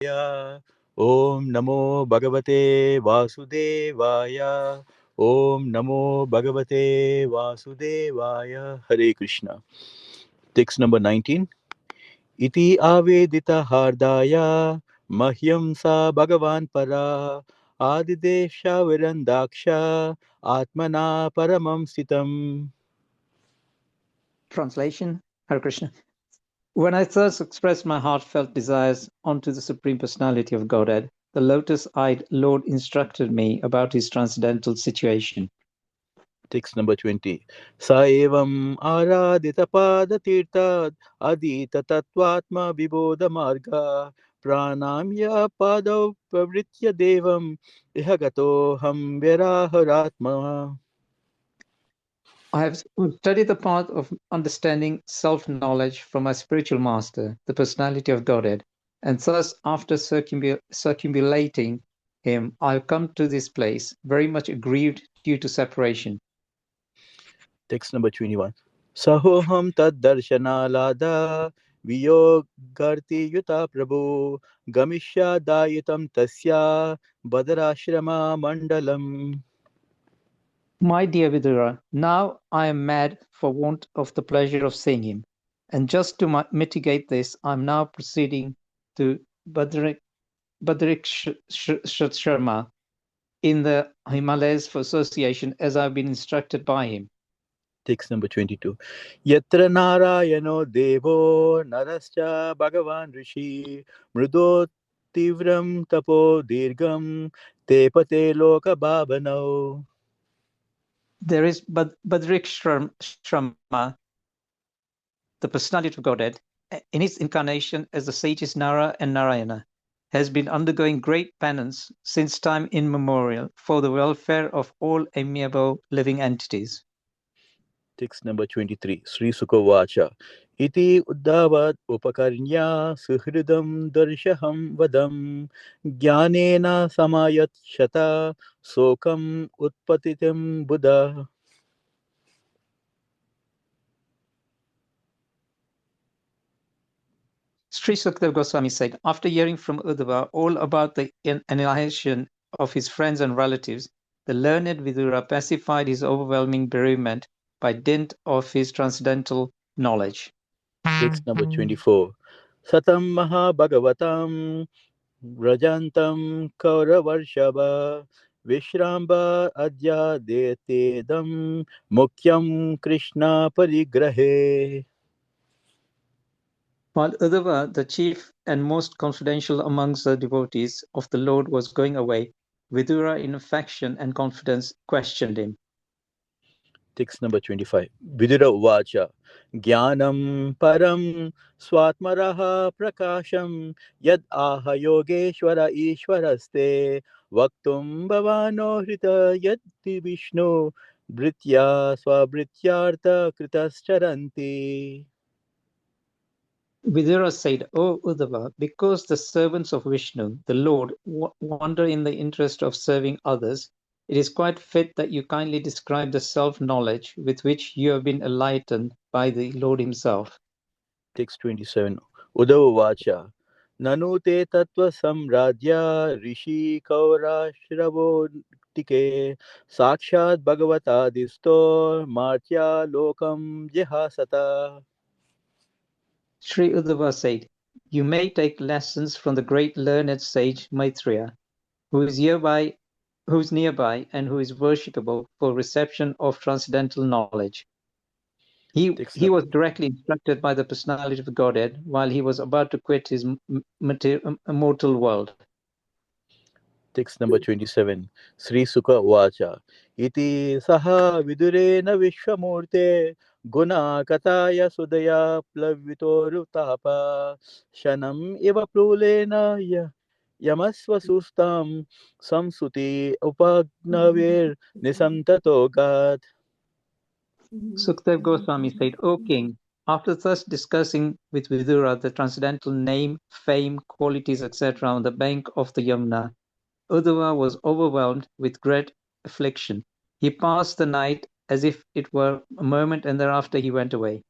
Ya. Om Namo Bhagavate Vasudevaya. Om Namo Bhagavate Vasudevaya. Hare Krishna. Text number 19. Iti avedita hardaya mahyam sa bhagavan para adidesha virandaksha atmana paramam sitam. Translation, Hare Krishna. When I thus expressed my heartfelt desires onto the Supreme Personality of Godhead, the lotus-eyed Lord instructed me about his transcendental situation. Text number 20. Sa evam aradita pada tirtad adita tatvatma vibodha marga pranamya padav pavritya devam ihagato ham viraharatma. I have studied the path of understanding self-knowledge from my spiritual master, the personality of Godhead, and thus, after circumambulating him, I have come to this place, very much aggrieved due to separation. Text number 21. Sahoham tad darshanalada viyogarti yuta prabhu gamisha dayitam tasya badarashrama mandalam. My dear Vidura, now I am mad for want of the pleasure of seeing him. And just to mitigate this, I am now proceeding to Badrik Sharma in the Himalayas for association as I have been instructed by him. Text number 22. Yatra narayano devo narascha bhagavan rishi mrudo tivram tapo dirgam tepate loka bhavanau. There is Badrik Sharma, the personality of Godhead, in his incarnation as the sages Nara and Narayana, has been undergoing great penance since time immemorial for the welfare of all amiable living entities. Text number 23. Sri Sukha Iti uddhavat upakarnya suhridam darshaham vadam jnanena samayat shata sokam utpatitam buddha. Sri Sukdev Goswami said, after hearing from Uddhava all about the annihilation of his friends and relatives, the learned Vidura pacified his overwhelming bereavement by dint of his transcendental knowledge. Text number 24. Satam Maha Bhagavatam Rajantam Kauravarshava Vishramba Adya Detedam Mukyam Krishna Parigrahe. While Uddhava, the chief and most confidential amongst the devotees of the Lord, was going away, Vidura, in affection and confidence, questioned him. Text number 25. Vidura Uvacha Jnanam Param Swatmaraha Prakasham Yad Aha Yogeshwara Ishwaraste Vaktum Bhavano Hrita Yadti Vishnu Britya Swabrityartha Kritascharanti. Vidura said, O Uddhava, because the servants of Vishnu, the Lord, wander in the interest of serving others, it is quite fit that you kindly describe the self-knowledge with which you have been enlightened by the Lord himself. Text 27. Uddhava Vacha Nanu te tattva samradhya rishi kaura shravo tike sakshat bhagavata disto martya lokam jihasata. Sri Uddhava said, you may take lessons from the great learned sage Maitreya, who is nearby and who is worshipable for reception of transcendental knowledge. He was directly instructed by the personality of Godhead while he was about to quit his mortal world. Text number 27. Sri Sukha Vacha Iti saha vidurena vishwamurte guna kataya sudaya plavitoru tapa shanam iva plulena yamasva sustam samsuti upagnaver nisamtatogat. Sukhdev Goswami said, O king, after thus discussing with Vidura the transcendental name, fame, qualities, etc. on the bank of the Yamuna, Uddhava was overwhelmed with great affliction. He passed the night as if it were a moment and thereafter he went away.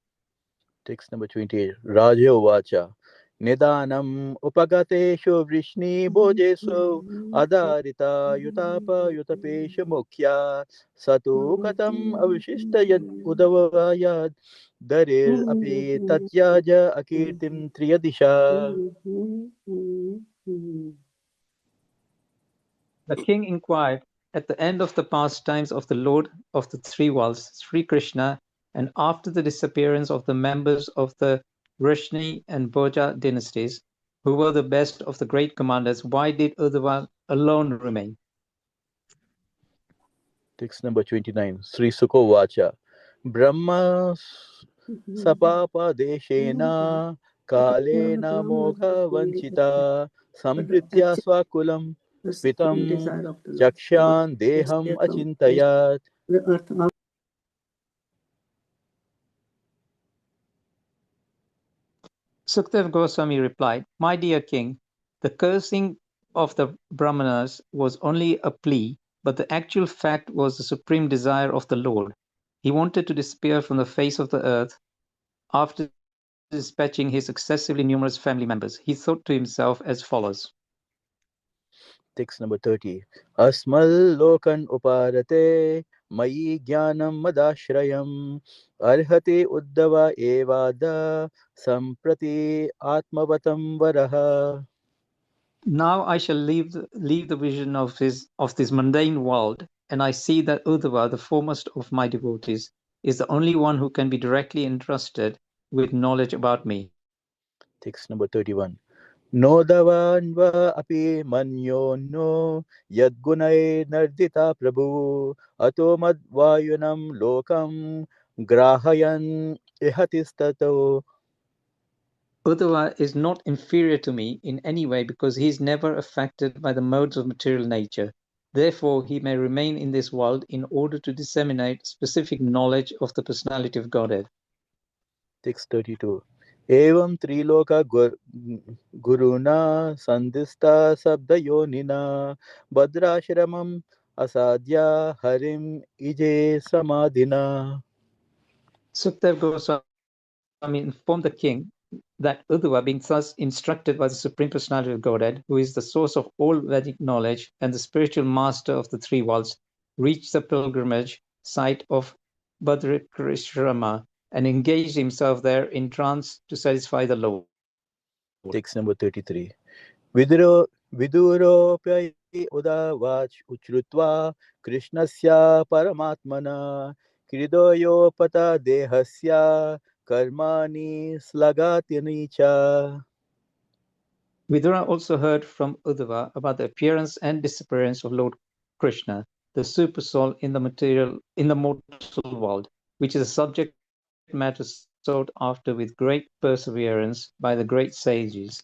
Text number 28. Raja Vacha Nidanam upagateshu vrishni bhojesu adarita yutapa yutapeshu mukhya satu katam avishishta yad udavayad darir api tatyaja akirtim triyadisha. The king inquired at the end of the pastimes of the Lord of the Three Worlds, Sri Krishna, and after the disappearance of the members of the Vrishni and Bhoja dynasties, who were the best of the great commanders, why did Uddhava alone remain? Text number 29. Sri Sukho Vacha. Brahma sapapa deshena kalena mogha vanchita samhritya swakulam pitam chakshan deham achintayat. Sukdev Goswami replied, My dear king, the cursing of the Brahmanas was only a plea, but the actual fact was the supreme desire of the Lord. He wanted to disappear from the face of the earth after dispatching his excessively numerous family members. He thought to himself as follows. Text number 30. Asmal lokan uparate mayi jnanam madashrayam arhati uddava evada samprati atmavatam varaha. Now I shall leave the vision of this mundane world, and I see that Uddhava, the foremost of my devotees, is the only one who can be directly entrusted with knowledge about me. Text number 31. Nodavanva api manyono yadgunai nardita prabhu ato madvayunam lokam grahayan ihatistato. Uddhava is not inferior to me in any way because he is never affected by the modes of material nature. Therefore, he may remain in this world in order to disseminate specific knowledge of the personality of Godhead. Text 32. Evam triloka guruna sandista sabdayonina badrashramam asadya harim ije samadhina. Sukdev Goswami informed the king that Uddhava, being thus instructed by the Supreme Personality of Godhead, who is the source of all Vedic knowledge and the spiritual master of the three worlds, reached the pilgrimage site of Badrikrishrama and engaged himself there in trance to satisfy the Lord. Text number 33. Viduropyai udavach uchrutva krishnasya paramatmana kridoyopata dehasya karmani slagatyani cha. Vidura also heard from Uddhava about the appearance and disappearance of Lord Krishna, the super soul in the mortal world, which is a subject matter sought after with great perseverance by the great sages.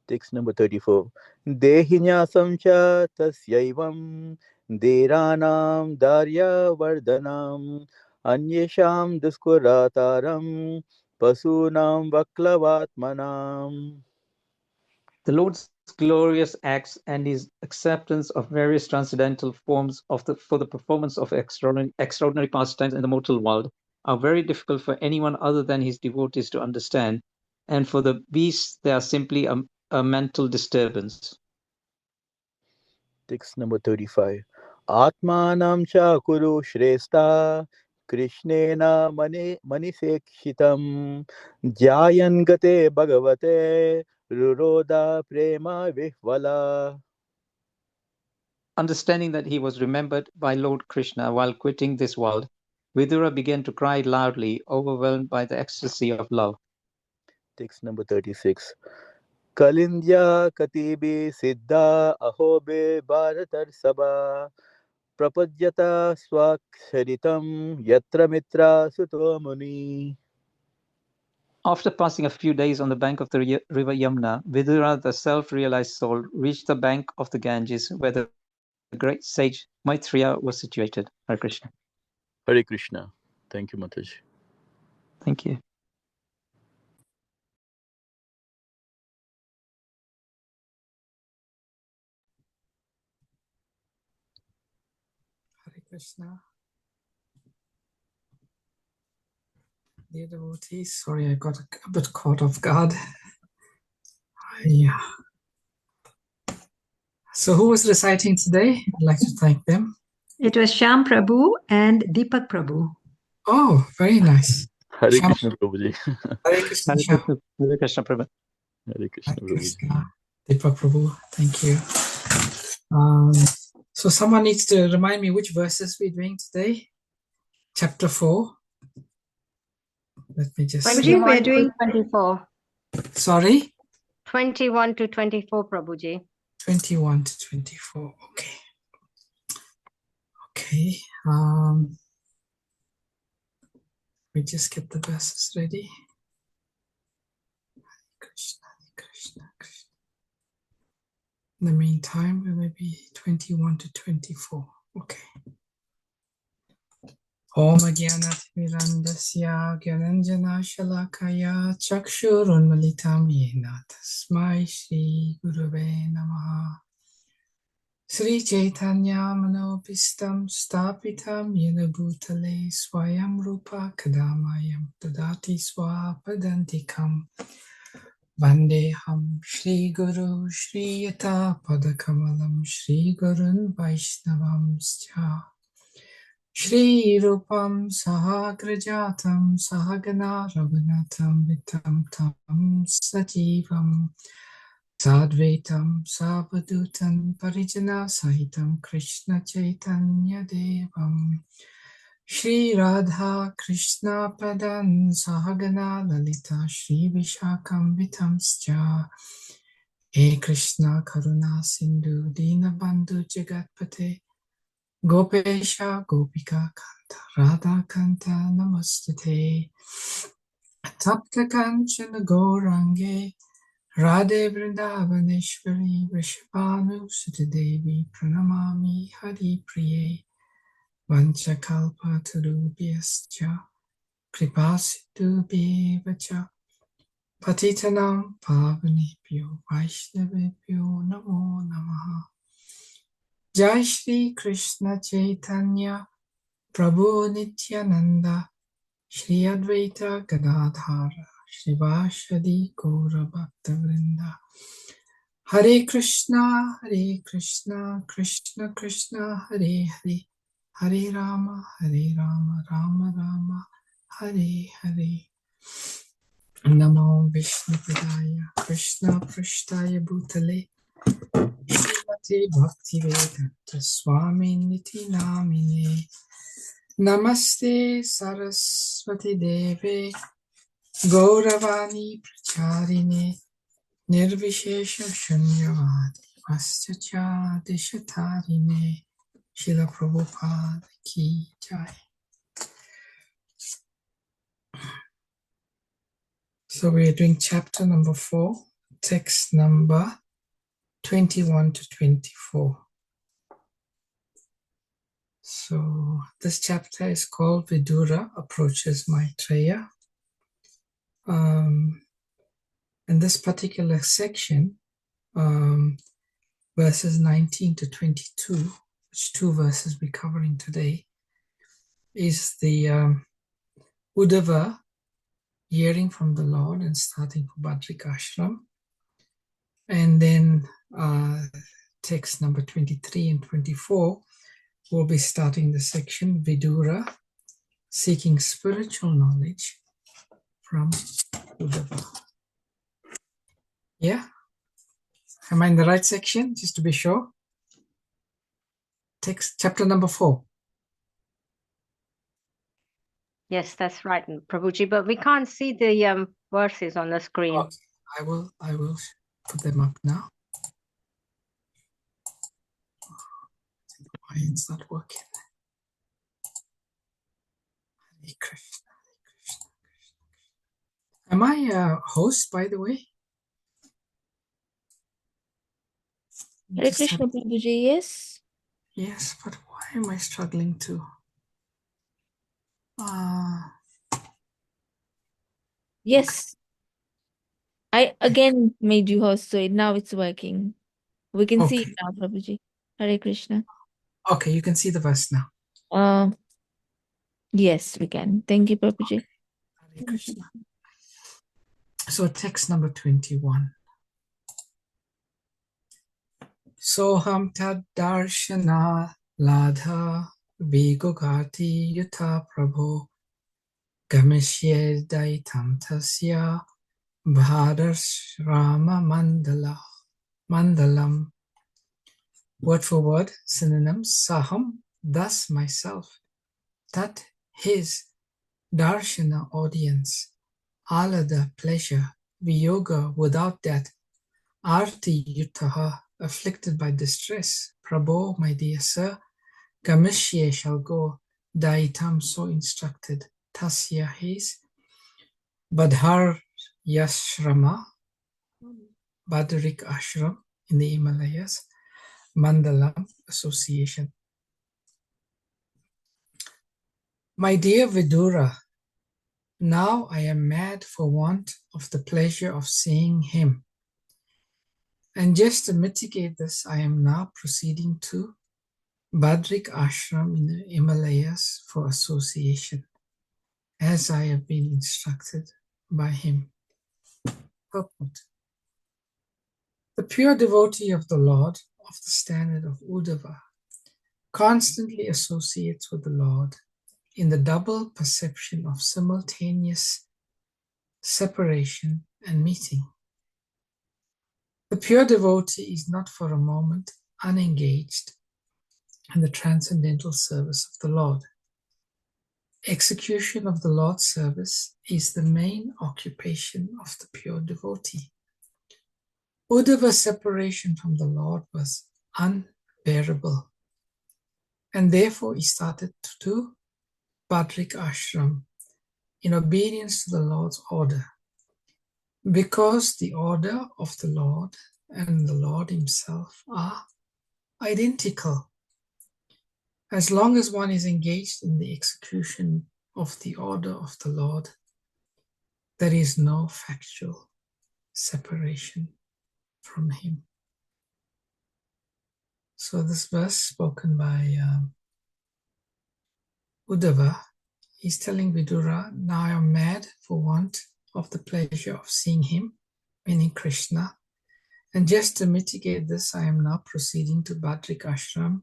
Text number 34. Dehinyasam cha tasyaivam deranam darya vardhanam anyesham duskurataram pasunam vaklavatmanam. The Lord's glorious acts and his acceptance of various transcendental forms for the performance of extraordinary pastimes in the mortal world are very difficult for anyone other than his devotees to understand, and for the beasts they are simply a mental disturbance. Text number 35. Atmanam cha kuru shrestha krishnena manisekshitam jayan gate bhagavate ruroda prema vihvala. Understanding that he was remembered by Lord Krishna while quitting this world, Vidura began to cry loudly, overwhelmed by the ecstasy of love. Text number 36. Kalindya katibi siddha ahobe bharatar sabha prapadyata swaksharitam yatra mitra suto muni. After passing a few days on the bank of the river Yamuna, Vidura, the self-realized soul, reached the bank of the Ganges, where the great sage Maitreya was situated. Hare Krishna. Hare Krishna. Thank you, Mataji. Thank you. Hare Krishna. Dear devotees, sorry I got a bit caught off guard. Yeah. So who was reciting today? I'd like to thank them. It was Shyam Prabhu and Deepak Prabhu. Oh, very nice. Hare Shyam- Krishna Prabhuji. Hare Krishna, Hare Shyam. Krishna, Hare Krishna, Prabhu. Hare Krishna Hare Prabhuji. Krishna. Deepak Prabhu, thank you. So someone needs to remind me which verses we're doing today. Chapter 4. Let me just see. Prabhuji, we are 21 to doing 24. Sorry? 21 to 24, Prabhuji. 21 to 24. Okay. Okay. We just get the verses ready. Krishna, Krishna, Krishna. In the meantime, it will be 21 to 24. Okay. Om Gyanatimirandasya Gyananjana Shalakaya Chakshurunmalitam Yena Tasmai Shri Gurave Namaha Sri Chaitanya Manopistam Stapitam Yena Bhutale Swayam Rupa Kadamayam Dadati Swapadantikam Vandeham Shri Guru Shri Yata Padakamalam Shri Gurun Vaishnavamscha Shri Rupam Sahagrajatam Sahagana Raghunatam Vitam Tam Sajivam Sadvaitam Savadutam Parijana Sahitam Krishna Chaitanya Devam Shri Radha Krishna Padan Sahagana Lalita Shri Vishakam Vitamscha He Krishna Karuna Sindhu Dinabandhu Jagatpate Gopesha Gopika Kanta Radha Kanta Namastate Tapta Kanchana Gourange Radhe Vrindavaneshwari Vishvanu Sutadevi Pranamami Hari Priye Vanchakalpa Tarubhyascha Kripasitubhyevacha Patitanam Pavanebhyo Vaishnavebhyo Namo Namaha Jai Shri Krishna Chaitanya Prabhu Nityananda Shri Advaita Gadadhara Shivashadi Gaura Bhaktavrinda Hare Krishna Krishna Krishna Hare Hare Hare Rama Rama Rama Hare Hare Namo Vishnu Padaya Krishna Prishtaya Bhutale Srimati Bhaktivedanta Swami Niti Namine Namaste Saraswati Deve Gauravani Pracharine Nirvishesha Shunyavadi Vastacha Dishatarine Srila Prabhupada Ki Jai. So we are doing chapter number 4, text number 21 to 24. So this chapter is called Vidura Approaches Maitreya. In this particular section, verses 19 to 22, which two verses we're covering today, is the Uddhava hearing from the Lord and starting from Badrikashram. And then text number 23 and 24 will be starting the section Vidura, seeking spiritual knowledge from Uddhava. Yeah? Am I in the right section, just to be sure? Text chapter number 4. Yes, that's right, Prabhuji, but we can't see the verses on the screen. Okay. I will put them up now. Why it's not working? Hare Krishna, Krishna, Krishna. Am I a host, by the way? Hare Krishna Prabhuji, yes. Yes, but why am I struggling to? Yes. I again made you host, so now it's working. We can see it Okay. now, Prabhuji. Hare Krishna. Okay, you can see the verse now. Yes, we can. Thank you, Prabhuji. Hare Krishna. So text number 21. Soham tad darshana ladha vigogati yuta prabhu gamishye daitam tasya bhadarashrama mandalam. Word for word, synonyms. Saham, thus myself. Tat, his. Darshana, audience. Alada, pleasure. Viyoga, without that. Arti yutaha, afflicted by distress. Prabho, my dear sir. Gamishye, shall go. Daitam, so instructed. Tasya, his. Badhar Yashrama, Badrik Ashram in the Himalayas. Mandalam, association. My dear Vidura, now I am mad for want of the pleasure of seeing him. And just to mitigate this, I am now proceeding to Badrik Ashram in the Himalayas for association, as I have been instructed by him. Purport. The pure devotee of the Lord, of the standard of Uddhava, constantly associates with the Lord in the double perception of simultaneous separation and meeting. The pure devotee is not for a moment unengaged in the transcendental service of the Lord. Execution of the Lord's service is the main occupation of the pure devotee. Uddhava's separation from the Lord was unbearable, and therefore he started to do Badrik Ashram in obedience to the Lord's order. Because the order of the Lord and the Lord himself are identical. As long as one is engaged in the execution of the order of the Lord, there is no factual separation from him. So this verse spoken by Uddhava, he's telling Vidura, now I am mad for want of the pleasure of seeing him, meaning Krishna. And just to mitigate this, I am now proceeding to Badrik Ashram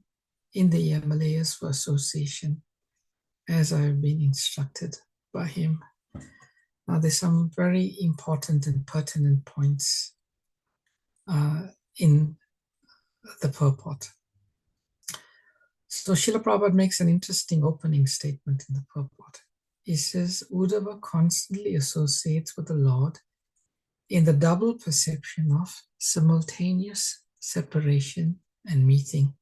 in the Himalayas for association, as I have been instructed by him. Now there's some very important and pertinent points in the purport. So Srila Prabhupada makes an interesting opening statement in the purport. He says, Uddhava constantly associates with the Lord in the double perception of simultaneous separation and meeting.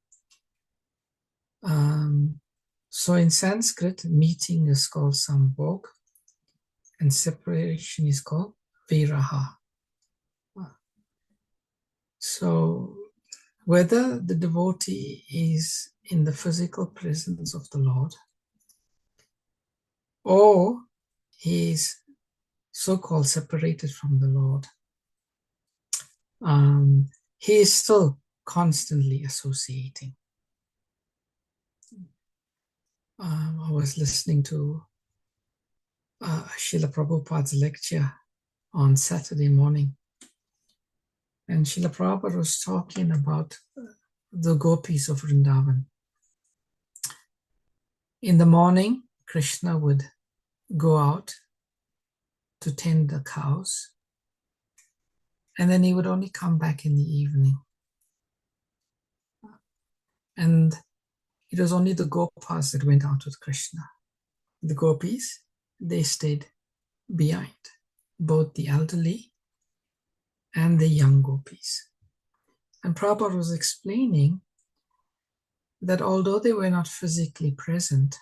So in Sanskrit, meeting is called sambhog and separation is called viraha. So whether the devotee is in the physical presence of the Lord or he is so-called separated from the Lord, he is still constantly associating. I was listening to Srila Prabhupada's lecture on Saturday morning, and Srila Prabhupada was talking about the gopis of Vrindavan. In the morning, Krishna would go out to tend the cows, and then he would only come back in the evening. And it was only the gopas that went out with Krishna. The gopis, they stayed behind, both the elderly and the young gopis. And Prabhupada was explaining that although they were not physically present,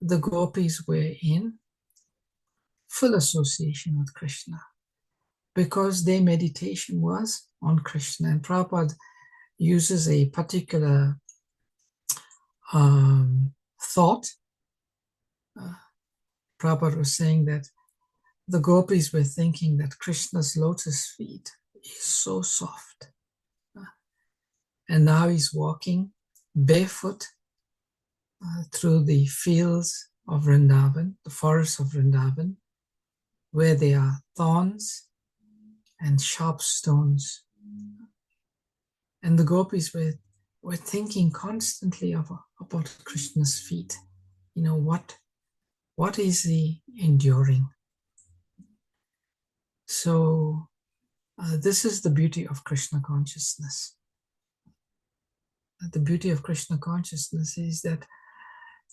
the gopis were in full association with Krishna because their meditation was on Krishna. And Prabhupada uses a particular thought. Prabhupada was saying that the gopis were thinking that Krishna's lotus feet is so soft. And now he's walking barefoot through the fields of Vrindavan, the forests of Vrindavan, where there are thorns and sharp stones. And the gopis were thinking constantly about Krishna's feet. You know, what is he enduring? So this is the beauty of Krishna consciousness. The beauty of Krishna consciousness is that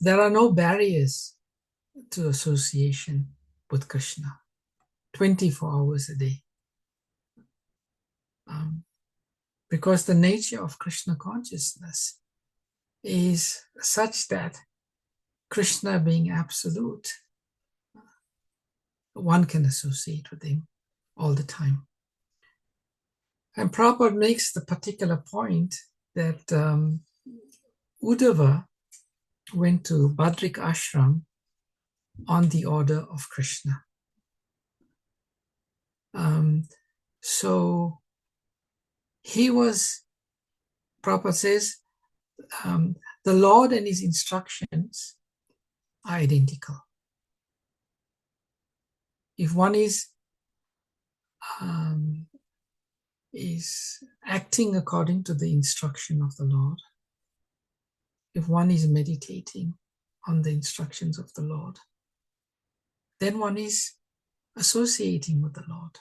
there are no barriers to association with Krishna 24 hours a day. Because the nature of Krishna consciousness is such that Krishna being absolute, one can associate with him all the time. And Prabhupada makes the particular point that Uddhava went to Badrik Ashram on the order of Krishna. So he was, Prabhupada says, the Lord and his instructions are identical. If one is acting according to the instruction of the Lord, if one is meditating on the instructions of the Lord, then one is associating with the Lord.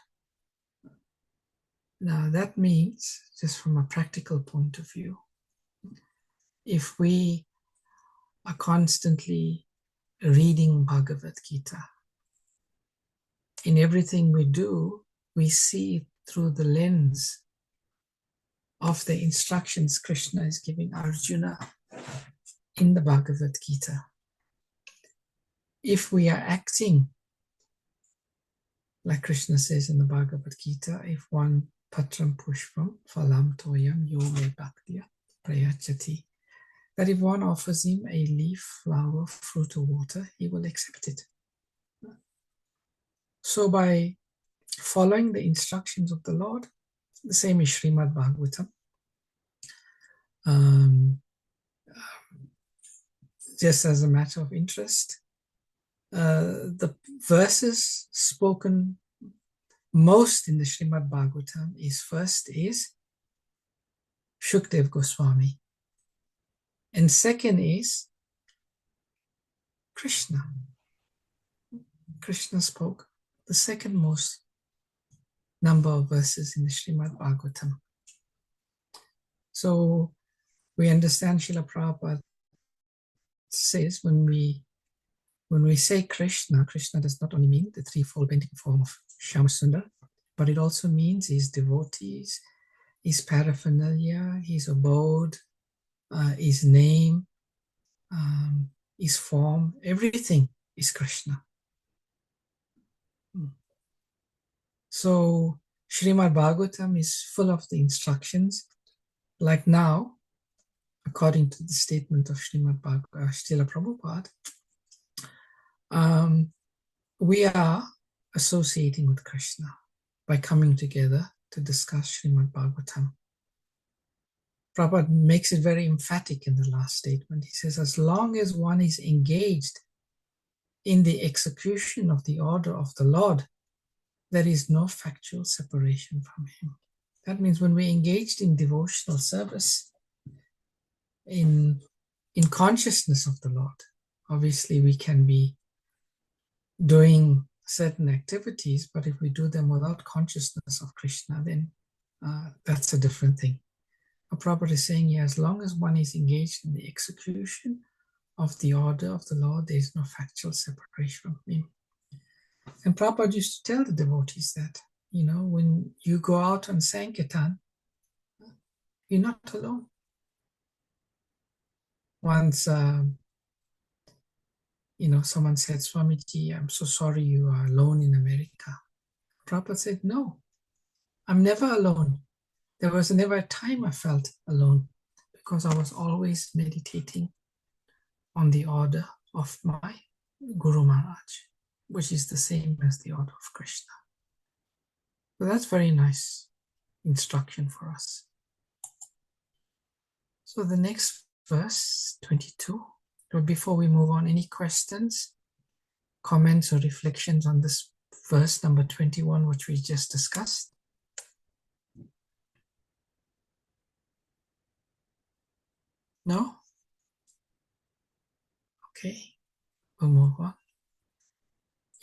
Now that means, just from a practical point of view, if we are constantly reading Bhagavad Gita, in everything we do, we see through the lens of the instructions Krishna is giving Arjuna in the Bhagavad Gita. If we are acting, like Krishna says in the Bhagavad Gita, if one patram pushpam phalam toyam yo me bhaktya prayachati, that if one offers him a leaf, flower, fruit or water, he will accept it. So by following the instructions of the Lord, the same is Srimad Bhagavatam. Just as a matter of interest, the verses spoken most in the Srimad Bhagavatam first is Shukdev Goswami, and second is Krishna. Krishna spoke the second most number of verses in the Srimad Bhagavatam. So we understand Srila Prabhupada says when we say Krishna, Krishna does not only mean the threefold bending form of Shyamsundar, but it also means his devotees, his paraphernalia, his abode, his name, his form, everything is Krishna. So Srimad Bhagavatam is full of the instructions. Like now, according to the statement of Srila Prabhupada, we are associating with Krishna by coming together to discuss Srimad Bhagavatam. Prabhupada makes it very emphatic in the last statement. He says, as long as one is engaged in the execution of the order of the Lord, there is no factual separation from him. That means when we're engaged in devotional service, in consciousness of the Lord, obviously we can be doing certain activities, but if we do them without consciousness of Krishna, then that's a different thing. Prabhupada is saying here, as long as one is engaged in the execution of the order of the Lord, there is no factual separation from him. And Prabhupada used to tell the devotees that, you know, when you go out on Sankirtan, you're not alone. Once, someone said, Swamiji, I'm so sorry you are alone in America. Prabhupada said, no, I'm never alone. There was never a time I felt alone because I was always meditating on the order of my Guru Maharaj, which is the same as the order of Krishna. So that's very nice instruction for us. So the next verse, 22. But before we move on, any questions, comments, or reflections on this verse number 21, which we just discussed? No? Okay, we'll move on.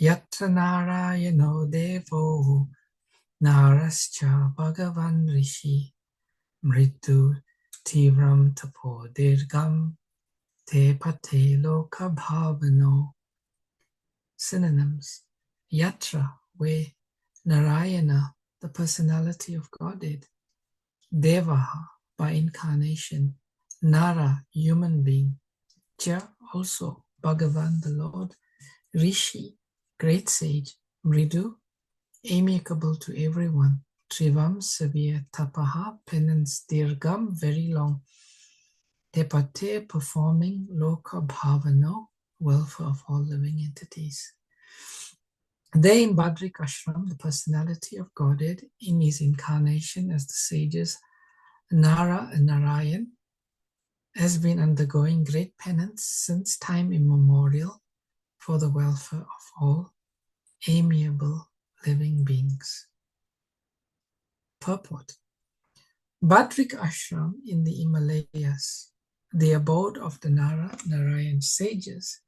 Yatra Narayano Devo Narascha Bhagavan Rishi Mritu Tiram Tapo Dirgam Te Pate Loka Bhavano. Synonyms. Yatra, where Narayana, the personality of Godhead. Devaha, by incarnation. Nara, human being. Cha, also Bhagavan, the Lord. Rishi, great sage. Mridu, amiable to everyone. Trivam, severe. Tapaha, penance. Dirgam, very long. Tepate, performing. Loka bhavano, welfare of all living entities. There in Badrik Ashram, the personality of Godhead in his incarnation as the sages Nara and Narayan has been undergoing great penance since time immemorial for the welfare of all amiable living beings. Purport. Badrik Ashram in the Himalayas, the abode of the Narayan sages,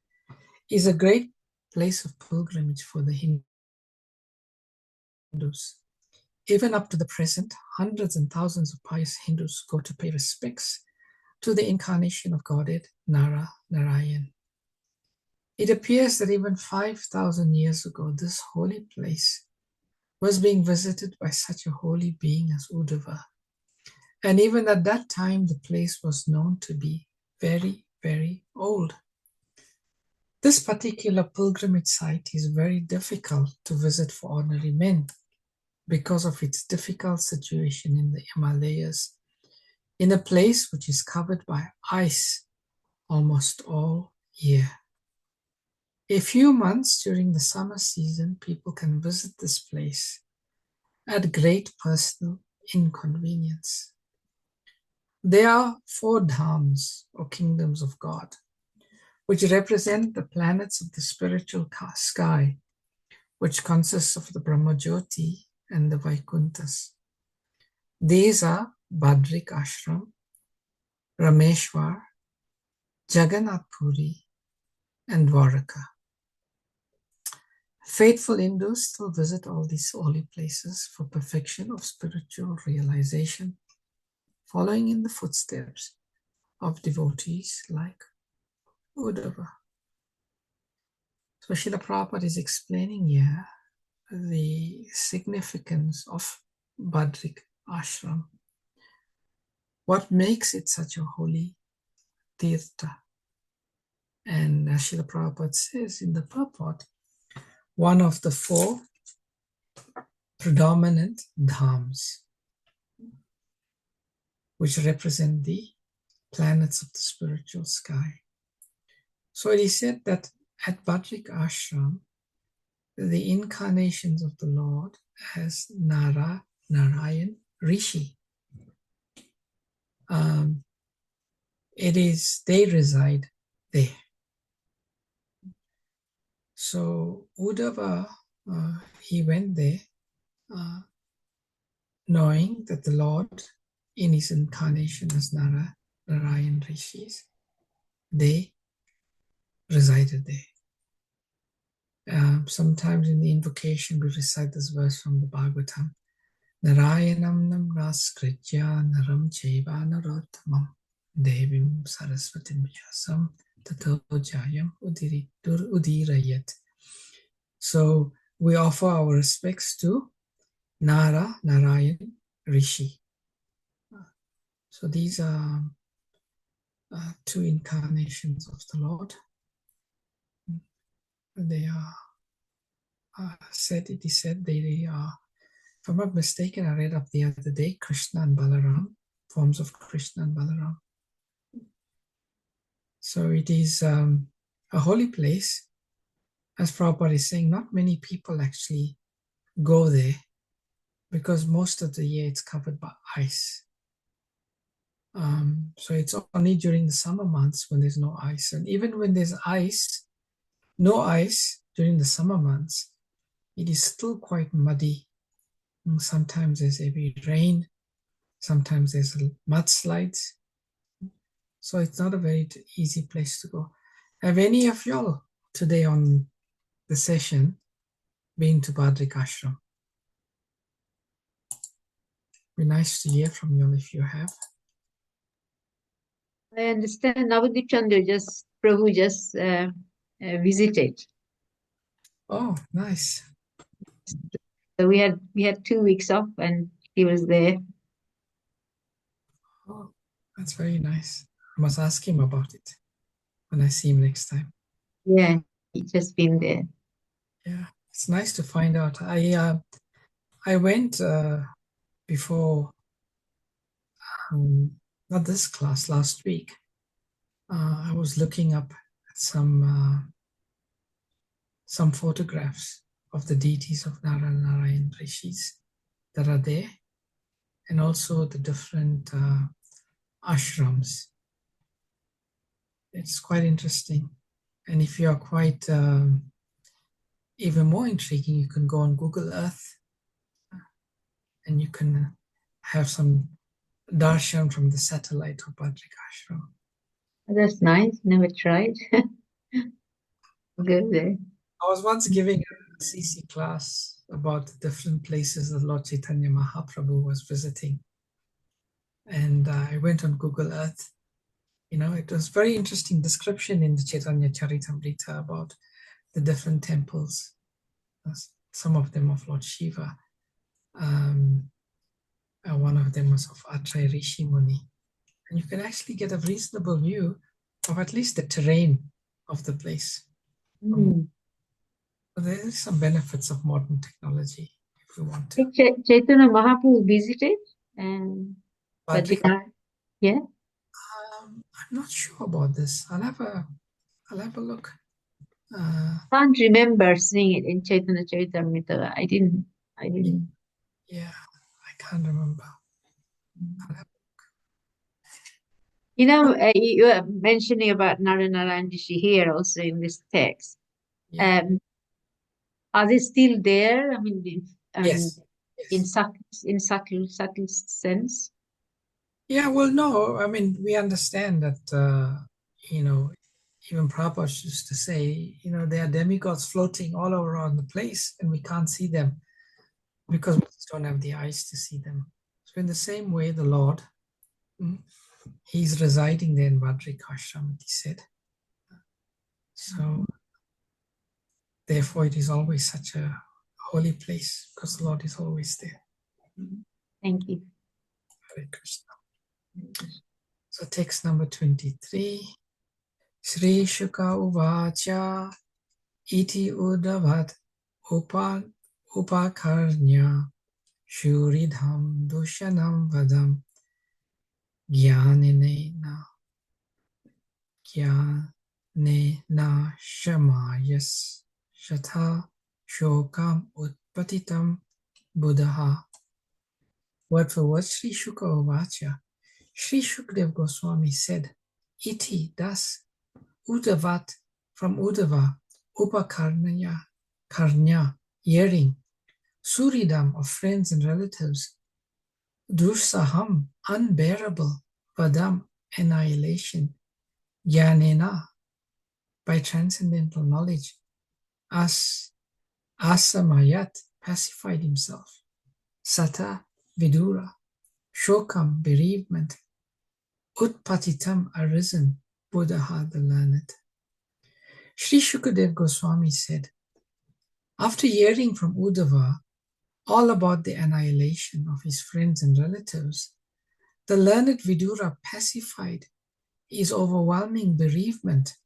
is a great place of pilgrimage for the Hindus. Even up to the present, hundreds and thousands of pious Hindus go to pay respects to the incarnation of Godhead, Narayan. It appears that even 5,000 years ago, this holy place was being visited by such a holy being as Uddhava. And even at that time, the place was known to be very, very old. This particular pilgrimage site is very difficult to visit for ordinary men because of its difficult situation in the Himalayas, in a place which is covered by ice almost all year. A few months during the summer season, people can visit this place at great personal inconvenience. There are 4 dhams, or kingdoms of God, which represent the planets of the spiritual sky, which consists of the Brahmajyoti and the Vaikunthas. These are Badrik Ashram, Rameshwar, Jagannath Puri, and Dwaraka. Faithful Hindus still visit all these holy places for perfection of spiritual realization, following in the footsteps of devotees like Uddhava. So Srila Prabhupada is explaining here the significance of Badrik Ashram. What makes it such a holy tirtha? And as Srila Prabhupada says in the purport, one of the 4 predominant dhams, which represent the planets of the spiritual sky. So it is said that at Badrik Ashram, the incarnations of the Lord as Narayan Rishi, they reside there. So Uddhava, he went there knowing that the Lord in his incarnation as Narayan Rishis, they resided there. Sometimes in the invocation we recite this verse from the Bhagavatam. Narayanam namraskritya naram cheva narottamam devim saraswatim vyasam tato jayam udirayat. So we offer our respects to Narayan Rishi. So these are 2 incarnations of the Lord. They are it is said they are, if I'm not mistaken, I read up the other day, Krishna and Balaram, forms of Krishna and Balaram. So it is a holy place. As Prabhupada is saying, not many people actually go there because most of the year it's covered by ice. So it's only during the summer months when there's no ice. And even when there's no ice during the summer months, it is still quite muddy. And sometimes there's heavy rain, sometimes there's mudslides. So it's not a very easy place to go. Have any of y'all today on the session been to Badrik Ashram? Be nice to hear from you if you have. I understand Navadip Chandra Prabhu just visited. Oh, nice. So we had 2 weeks off and he was there. Oh, that's very nice. I must ask him about it when I see him next time. Yeah, he just been there. Yeah, it's nice to find out. I went before, not this class, last week. I was looking up at some photographs of the deities of Narayan Rishis that are there, and also the different ashrams. It's quite interesting. And if you are quite even more intriguing, you can go on Google Earth and you can have some darshan from the satellite of Badrik Ashram. That's nice. Never tried. Go there. I was once giving a CC class about the different places that Lord Chaitanya Mahaprabhu was visiting. And I went on Google Earth. You know, it was very interesting description in the Chaitanya Charitamrita about the different temples. Some of them of Lord Shiva. One of them was of Atraya Rishi Muni. And you can actually get a reasonable view of at least the terrain of the place. So there is some benefits of modern technology if we want to. Chaitanya Mahaprabhu visited and Badrik, yeah. I'm not sure about this. I'll have a look. Can't remember seeing it in Chaitanya Charitamrita. I didn't. Yeah, I can't remember. You know, you were mentioning about Narayan Rishi here also in this text. Yeah. Are they still there? I mean, Yes. in subtle sense. Yeah. Well, no. I mean, we understand that. You know, even Prabhupada used to say, you know, there are demigods floating all around the place, and we can't see them because we just don't have the eyes to see them. So in the same way, the Lord, He's residing there in Badrik Ashram, he said. So therefore, it is always such a holy place because the Lord is always there. Thank you. Hare Krishna. So text number 23. Sri Shuka Uvacha Iti Udavat Upakarnya Shuridham Dushanam Vadam Gyanenena Shamayas Shatha Shokam Utpatitam Buddha. Word for word, Sri Shuka Uvacha. Sri Shukdev Goswami said, Iti, thus, Udavat, from Udava, Karnya, hearing, Suridam, of friends and relatives, Dursaham, unbearable, Vadam, annihilation, Jnanena, by transcendental knowledge, Asamayat, pacified himself, Sata, Vidura, Shokam, bereavement, Utpatitam, arisen, Buddha, the learned. Sri Shukadev Goswami said, after hearing from Uddhava all about the annihilation of his friends and relatives, the learned Vidura pacified his overwhelming bereavement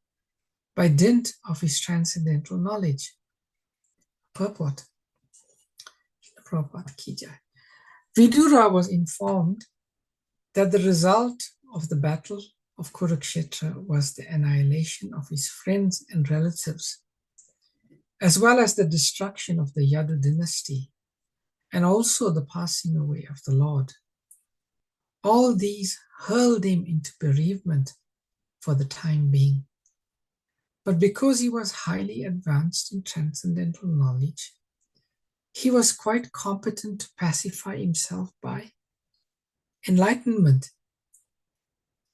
by dint of his transcendental knowledge. Purport. Vidura was informed that the result of the battle of Kurukshetra was the annihilation of his friends and relatives, as well as the destruction of the Yadu dynasty, and also the passing away of the Lord. All these hurled him into bereavement for the time being. But because he was highly advanced in transcendental knowledge, he was quite competent to pacify himself by enlightenment.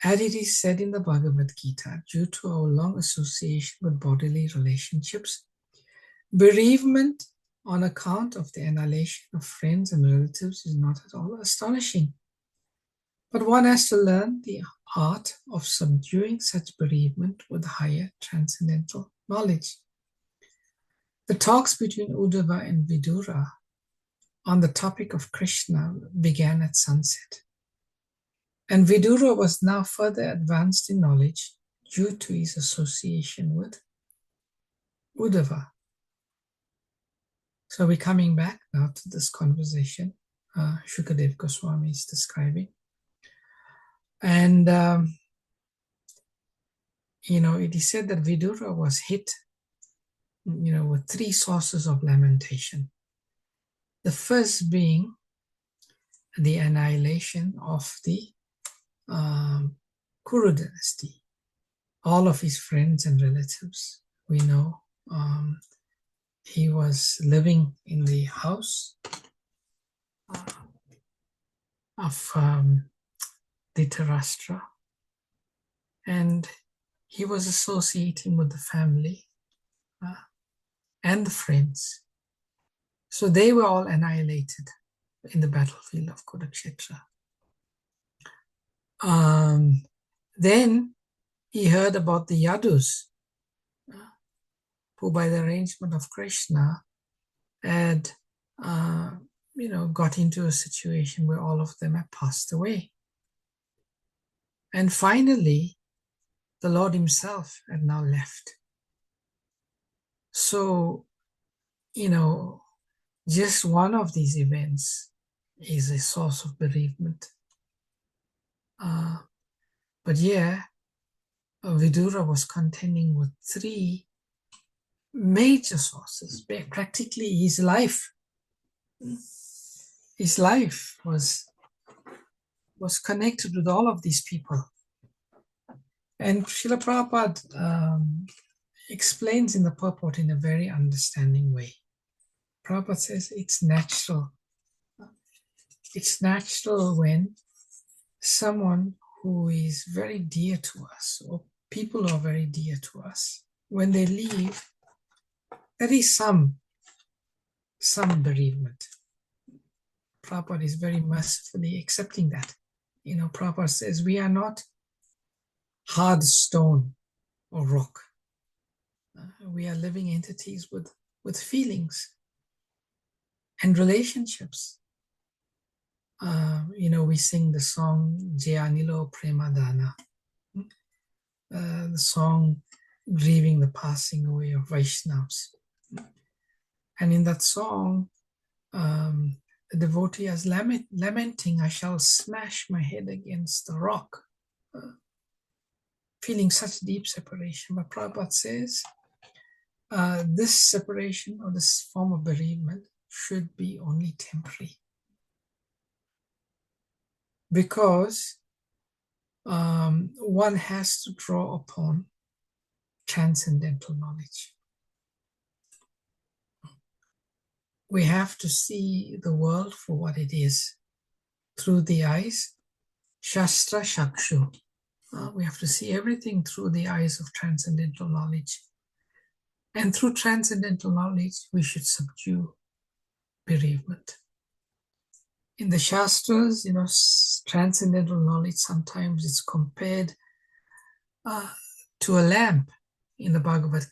As it is said in the Bhagavad Gita, due to our long association with bodily relationships, bereavement on account of the annihilation of friends and relatives is not at all astonishing. But one has to learn the art of subduing such bereavement with higher transcendental knowledge. The talks between Uddhava and Vidura on the topic of Krishna began at sunset. And Vidura was now further advanced in knowledge due to his association with Uddhava. So we're coming back now to this conversation Shukadev Goswami is describing. And, it is said that Vidura was hit, with three sources of lamentation. The first being the annihilation of the Kuru dynasty. All of his friends and relatives, we know, he was living in the house of Dhritarashtra, and he was associating with the family and the friends. So they were all annihilated in the battlefield of Kurukshetra. Then he heard about the Yadus, who by the arrangement of Krishna had got into a situation where all of them had passed away. And finally, the Lord himself had now left. So, just one of these events is a source of bereavement. But Vidura was contending with three major sources. Practically his life was connected with all of these people. And Srila Prabhupada explains in the purport in a very understanding way. Prabhupada says it's natural. It's natural when someone who is very dear to us, or people who are very dear to us, when they leave, there is some bereavement. Prabhupada is very mercifully accepting that. Prabhupada says we are not hard stone or rock. We are living entities with feelings and relationships. We sing the song Jayanilo Premadana, the song grieving the passing away of Vaishnavas. And in that song, the devotee is lamenting, I shall smash my head against the rock, feeling such deep separation. But Prabhupada says, this separation or this form of bereavement should be only temporary. Because one has to draw upon transcendental knowledge. We have to see the world for what it is through the eyes, Shastra Shakshu. We have to see everything through the eyes of transcendental knowledge. And through transcendental knowledge, we should subdue bereavement. In the Shastras, transcendental knowledge, sometimes it's compared to a lamp. In the Bhagavad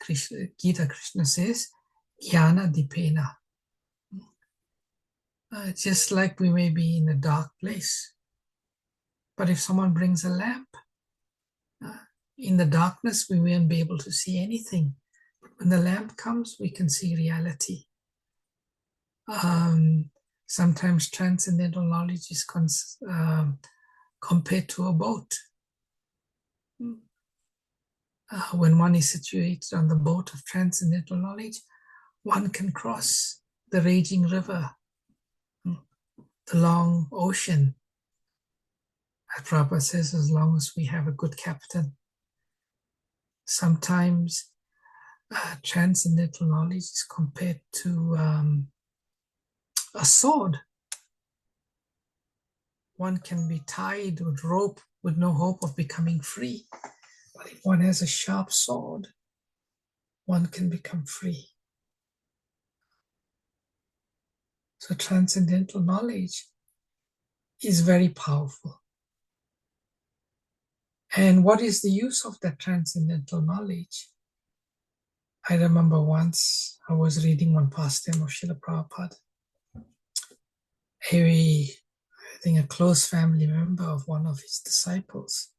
Gita, Krishna says, Jnana Dipena. Just like we may be in a dark place. But if someone brings a lamp, in the darkness we won't be able to see anything. But when the lamp comes, we can see reality. Sometimes transcendental knowledge is compared to a boat. When one is situated on the boat of transcendental knowledge, one can cross the raging river, the long ocean. As Prabhupada says, as long as we have a good captain. Sometimes transcendental knowledge is compared to a sword. one can be tied with rope with no hope of becoming free. But if one has a sharp sword, one can become free. So transcendental knowledge is very powerful. And what is the use of that transcendental knowledge? I remember once I was reading one pastime of Srila Prabhupada. I think a close family member of one of his disciples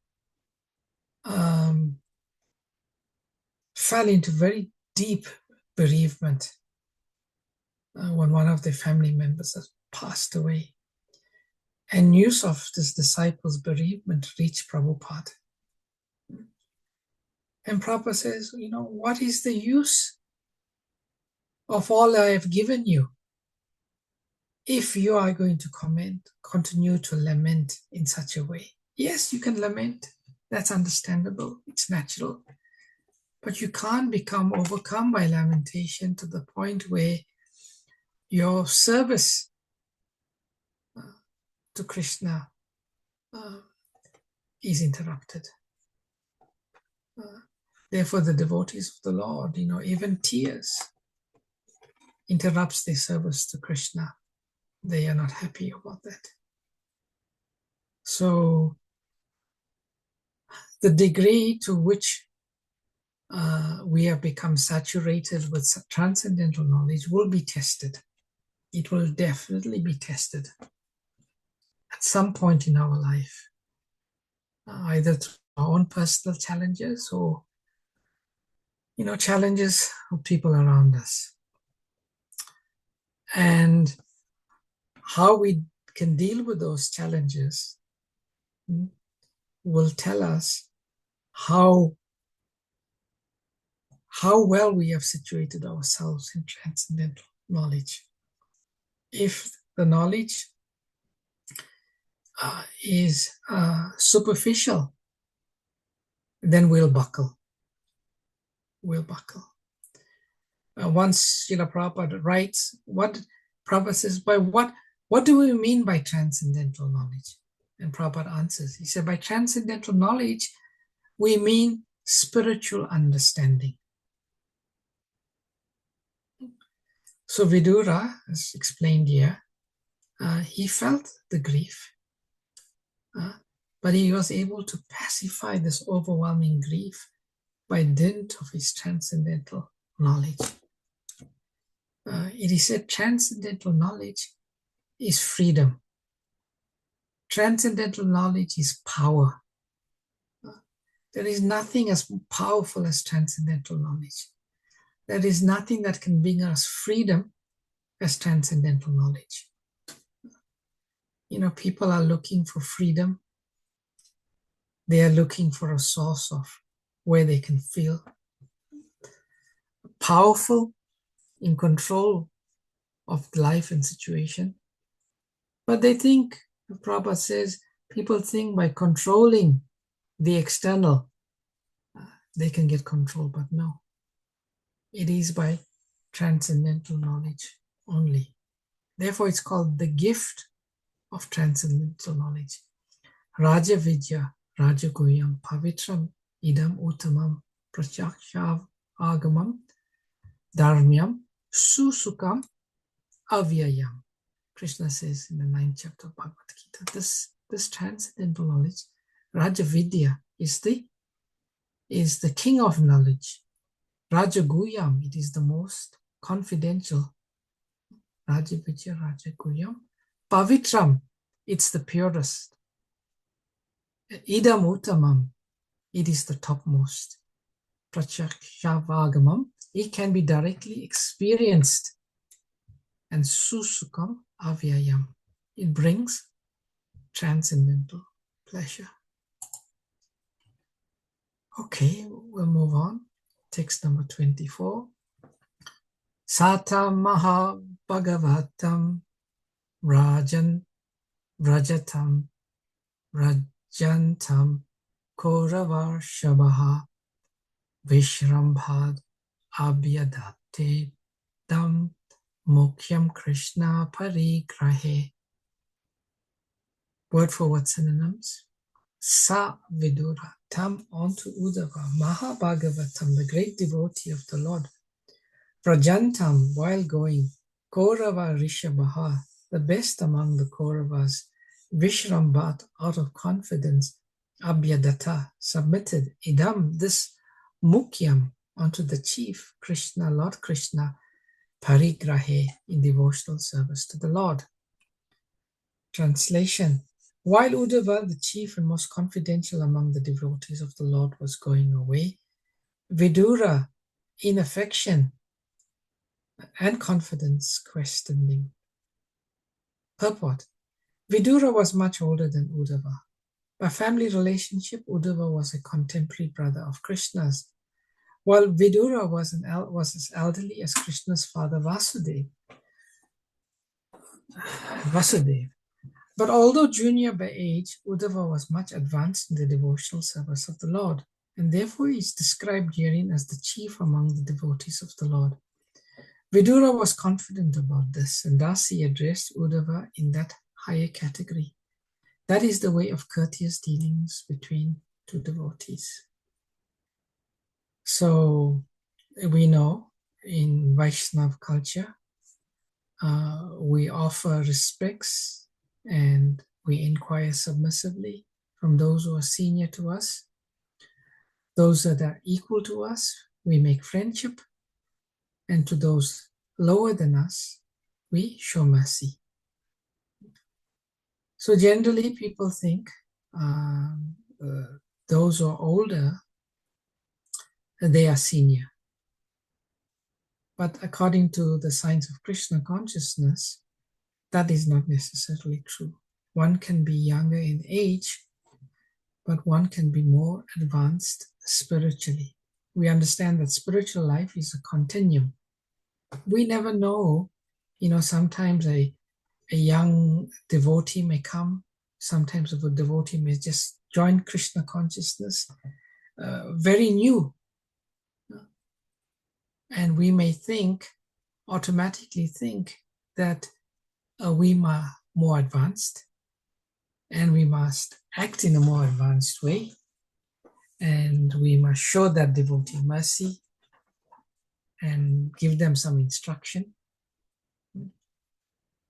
fell into very deep bereavement when one of their family members had passed away. And news of this disciple's bereavement reached Prabhupada. And Prabhupada says, what is the use of all I have given you if you are going to continue to lament in such a way? Yes, you can lament. That's understandable. It's natural. But you can't become overcome by lamentation to the point where your service to Krishna is interrupted. Therefore, the devotees of the Lord, even tears interrupts their service to Krishna. They are not happy about that. So, the degree to which we have become saturated with transcendental knowledge will be tested. It will definitely be tested at some point in our life, either through our own personal challenges or challenges of people around us. And how we can deal with those challenges will tell us how well we have situated ourselves in transcendental knowledge. If the knowledge is superficial, then we'll buckle. Once Srila Prabhupada writes, Prabhupada says, what do we mean by transcendental knowledge? And Prabhupada answers, he said, by transcendental knowledge, we mean spiritual understanding. So Vidura, as explained here, he felt the grief, but he was able to pacify this overwhelming grief by dint of his transcendental knowledge. It is said transcendental knowledge is freedom. Transcendental knowledge is power. There is nothing as powerful as transcendental knowledge. There is nothing that can bring us freedom as transcendental knowledge. People are looking for freedom. They are looking for a source of where they can feel powerful, in control of life and situation. But they think, Prabhupada says, people think by controlling the external, they can get control, but no. It is by transcendental knowledge only. Therefore, it's called the gift of transcendental knowledge. Raja Vidya, Raja Goyam, Pavitram, Idam Uttamam, Prachakshav Agamam, Dharmyam, Susukam, Avyayam. Krishna says in the 9th chapter of Bhagavad Gita, this transcendental knowledge, Raja Vidya, is the king of knowledge. Raja Guyam, it is the most confidential. Raja Vidya, Raja Guyam. Pavitram, it's the purest. Idam Uttamam, it is the topmost. Prachakshav it can be directly experienced. And Susukam Avyayam, it brings transcendental pleasure. Okay, we'll move on. Text number 24. Sata Maha Bhagavatam Rajan Rajatam Rajantam Koravar Shabaha Vishrambhad Abhyadate Dam Mukhyam Krishna Parigrahe. word for word synonyms. Sa Vidura, tam onto Uddhava, Mahabhagavatam, the great devotee of the Lord. Prajantam, while going, Kaurava Rishabha, the best among the Kauravas, Vishrambat, out of confidence, Abhyadatta, submitted, Idam, this Mukyam, unto the chief, Krishna, Lord Krishna, Parigrahe, in devotional service to the Lord. Translation. While Uddhava, the chief and most confidential among the devotees of the Lord, was going away, Vidura, in affection and confidence, questioned him. Purport. Vidura was much older than Uddhava. By family relationship, Uddhava was a contemporary brother of Krishna's, while Vidura was as elderly as Krishna's father Vasudeva. But although junior by age, Uddhava was much advanced in the devotional service of the Lord, and therefore is described herein as the chief among the devotees of the Lord. Vidura was confident about this, and thus he addressed Uddhava in that higher category. That is the way of courteous dealings between two devotees. So we know in Vaishnava culture, we offer respects and we inquire submissively from those who are senior to us. Those that are equal to us, we make friendship. And to those lower than us, we show mercy. So generally people think those who are older, they are senior. But according to the science of Krishna consciousness, that is not necessarily true. One can be younger in age, but one can be more advanced spiritually. We understand that spiritual life is a continuum. We never know, sometimes a young devotee may come, sometimes a devotee may just join Krishna consciousness, very new. And we may automatically think that we are more advanced and we must act in a more advanced way and we must show that devotee mercy and give them some instruction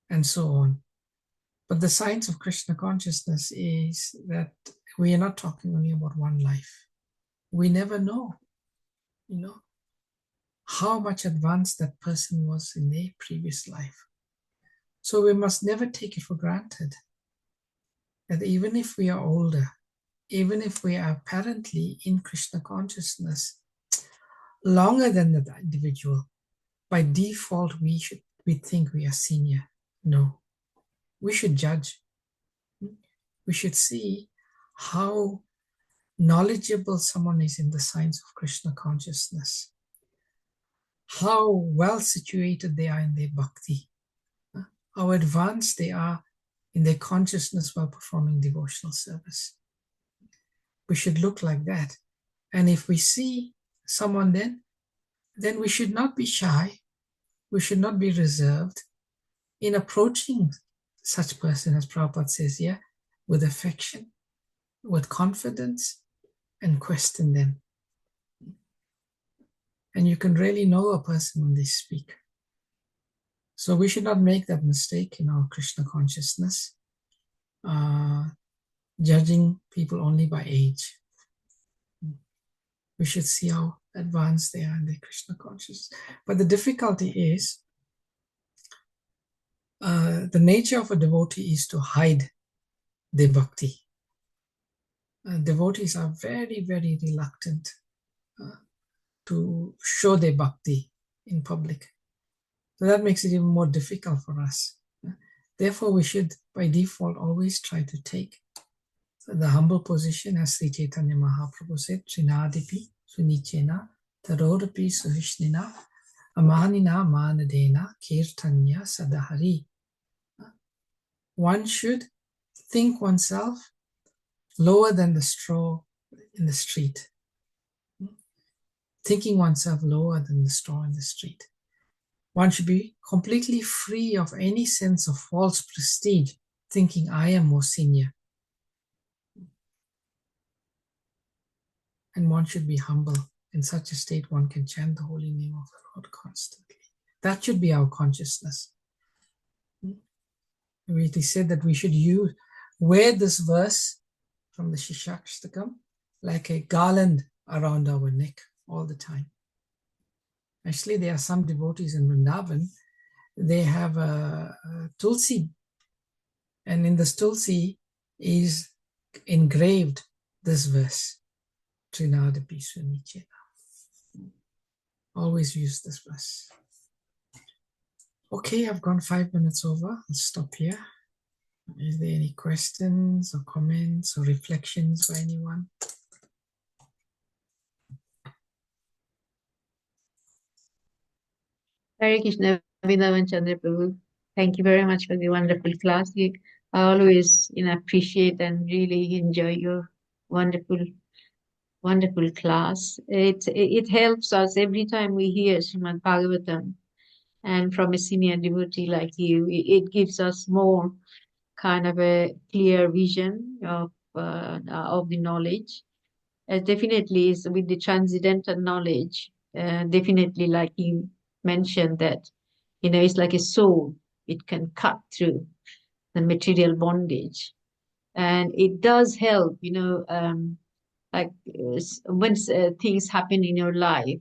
and so on. But the science of Krishna consciousness is that we are not talking only about one life. We never know, how much advanced that person was in their previous life. So we must never take it for granted that even if we are older, even if we are apparently in Krishna consciousness longer than that individual, by default we think we are senior. No, we should judge. We should see how knowledgeable someone is in the science of Krishna consciousness, how well situated they are in their bhakti, how advanced they are in their consciousness while performing devotional service. We should look like that. And if we see someone then we should not be shy, we should not be reserved in approaching such person, as Prabhupada says here, with affection, with confidence, and question them. And you can really know a person when they speak. So we should not make that mistake in our Krishna consciousness, judging people only by age. We should see how advanced they are in their Krishna consciousness. But the difficulty is, the nature of a devotee is to hide their bhakti. Devotees are very, very reluctant to show their bhakti in public. So that makes it even more difficult for us. Therefore, we should, by default, always try to take the humble position, as Sri Chaitanya Mahaprabhu said, Trinadipi, Sunichena, Tarodapi, Suhishnina, Amanina, Manadena, Kirtanya, Sadahari. One should think oneself lower than the straw in the street. Thinking oneself lower than the straw in the street. One should be completely free of any sense of false prestige, thinking I am more senior. and one should be humble. In such a state, one can chant the holy name of the Lord constantly. That should be our consciousness. It is said that we should wear this verse from the Shishakstakam like a garland around our neck all the time. Actually, there are some devotees in Vrindavan, they have a tulsi, and in this tulsi is engraved this verse, Trinadapi Swamichena. Always use this verse. Okay, I've gone 5 minutes over. I'll stop here. Is there any questions or comments or reflections by anyone? Hare Krishna, Vrindavan Chandra Prabhu. Thank you very much for the wonderful class. I always appreciate and really enjoy your wonderful, wonderful class. It helps us every time we hear Srimad Bhagavatam, and from a senior devotee like you, it gives us more kind of a clear vision of the knowledge. Definitely is with the transcendental knowledge, definitely like you mentioned that, it's like a sword. It can cut through the material bondage. And it does help, like when things happen in your life,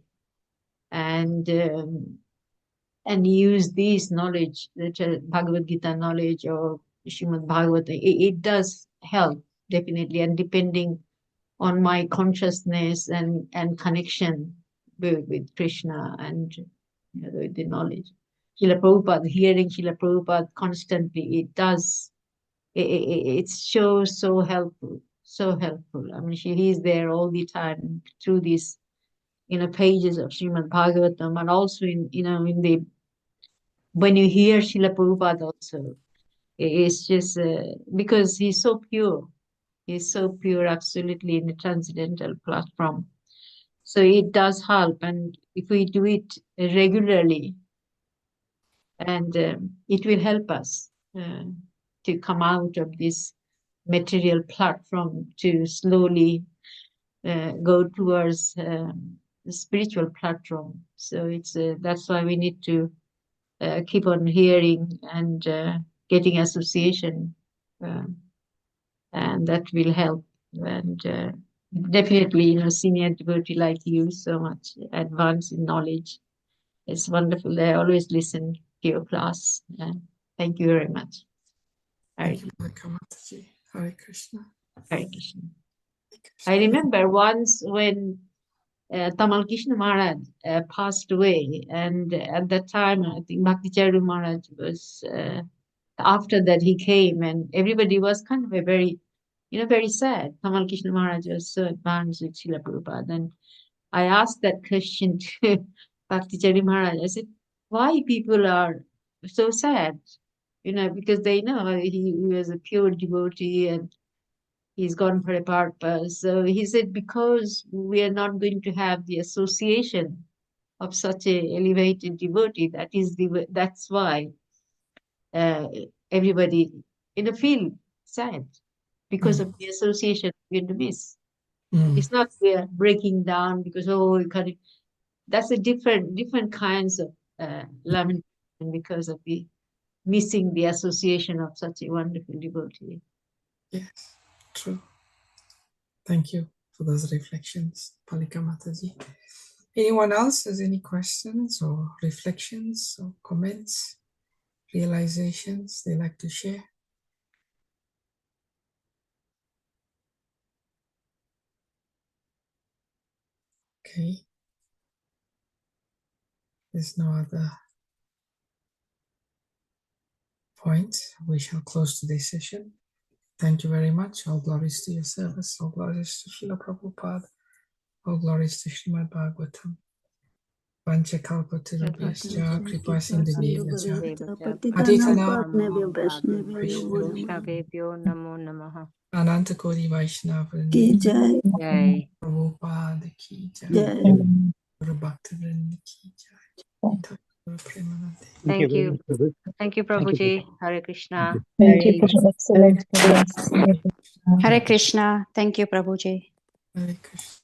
and use this knowledge, the Bhagavad Gita knowledge or Srimad Bhagavatam, it does help definitely. And depending on my consciousness and connection with Krishna and with the knowledge. Srila Prabhupada, hearing Srila Prabhupada constantly, it shows so helpful, so helpful. I mean, he's there all the time through these, pages of Srimad Bhagavatam, and also when you hear Srila Prabhupada also, it's just because he's so pure. He's so pure, absolutely, in the transcendental platform. So it does help, and if we do it regularly, and it will help us to come out of this material platform to slowly go towards the spiritual platform. So that's why we need to keep on hearing and getting association, and that will help. And definitely, senior devotee like you, so much advanced in knowledge. It's wonderful. I always listen to your class. Thank you very much. Hare Thank you, Mataji. Hare Krishna. Hare Krishna. I remember once when Tamal Krishna Maharaj passed away, and at that time, I think Bhakti Charu Maharaj was, after that he came, and everybody was kind of very sad. Tamal Krishna Maharaj was so advanced with Srila Prabhupada. And I asked that question to Bhakti Charu Maharaj. I said, why people are so sad? Because they know he was a pure devotee and he's gone for a purpose. So he said, because we are not going to have the association of such a elevated devotee, that's why everybody feel sad, because of the association we're going to miss. It's not we are breaking down because that's a different kinds of lamentation because of the missing the association of such a wonderful devotee. Yes, true. Thank you for those reflections, Palika Mataji. Anyone else has any questions or reflections or comments, realizations they like to share? Okay. There's no other point. We shall close today's session. Thank you very much. All glories to your service. All glories to Srila Prabhupada. All glories to Srimad Bhagavatam. Panchakalpatarubhyascha kripa sindhubhyascha patitanam Vaishnavebhyo namo namaha. Anantakoti Vaishnava Jai. Prabhupada ki jai. Guru Bhaktivinoda ki jai. Thank you. Thank you, Prabhuji. Hare Krishna. Thank you for an excellent class. Hare Krishna. Thank you, Prabhuji. Hare Krishna.